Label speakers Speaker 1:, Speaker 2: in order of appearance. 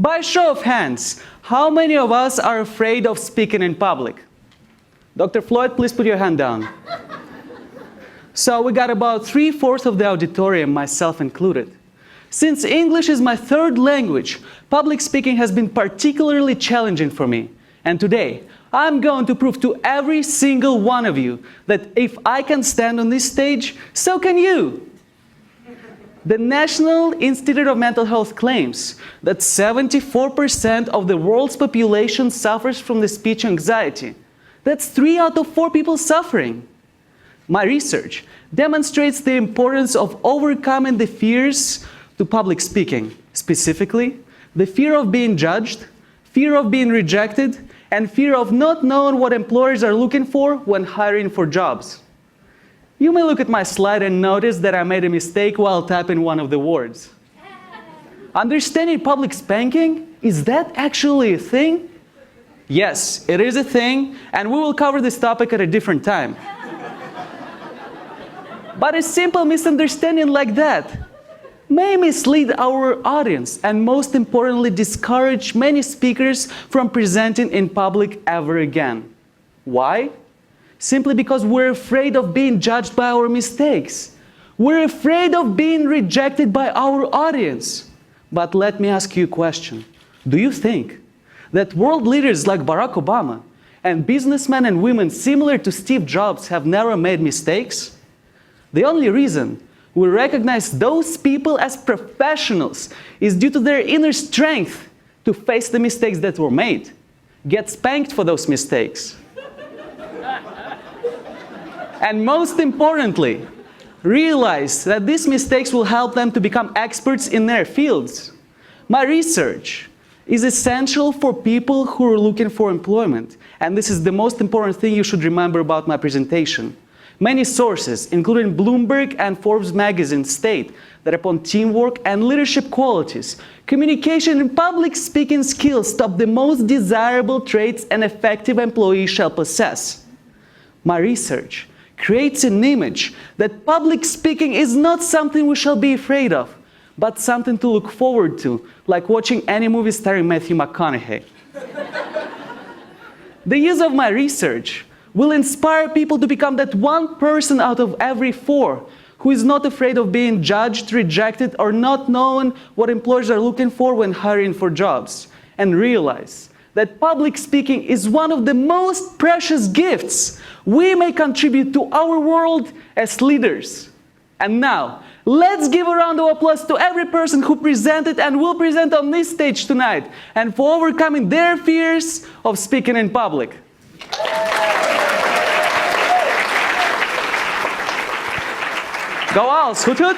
Speaker 1: By show of hands, how many of us are afraid of speaking in public? Dr. Floyd, please put your hand down. So we got about 3/4 of the auditorium, myself included. Since English is my third language, public speaking has been particularly challenging for me. And today, I'm going to prove to every single one of you that if I can stand on this stage, so can you. The National Institute of Mental Health claims that 74% of the world's population suffers from the speech anxiety. That's 3 out of 4 people suffering. My research demonstrates the importance of overcoming the fears to public speaking, specifically the fear of being judged, fear of being rejected, and fear of not knowing what employers are looking for when hiring for jobs. You may look at my slide and notice that I made a mistake while typing one of the words. Understanding public spanking? Is that actually a thing? Yes, it is a thing, and we will cover this topic at a different time. But a simple misunderstanding like that may mislead our audience and, most importantly, discourage many speakers from presenting in public ever again. Why? Simply because we're afraid of being judged by our mistakes. We're afraid of being rejected by our audience. But let me ask you a question. Do you think that world leaders like Barack Obama and businessmen and women similar to Steve Jobs have never made mistakes? The only reason we recognize those people as professionals is due to their inner strength to face the mistakes that were made, get spanked for those mistakes. And most importantly, realize that these mistakes will help them to become experts in their fields. My research is essential for people who are looking for employment, and this is the most important thing you should remember about my presentation. Many sources, including Bloomberg and Forbes magazine, state that upon teamwork and leadership qualities, communication and public speaking skills top the most desirable traits an effective employee shall possess. My research creates an image that public speaking is not something we shall be afraid of, but something to look forward to, like watching any movie starring Matthew McConaughey. The use of my research will inspire people to become that one person out of every 4 who is not afraid of being judged, rejected, or not knowing what employers are looking for when hiring for jobs, and realize that public speaking is one of the most precious gifts we may contribute to our world as leaders. And now, let's give a round of applause to every person who presented and will present on this stage tonight, and for overcoming their fears of speaking in public. Go Owls! Hoot hoot!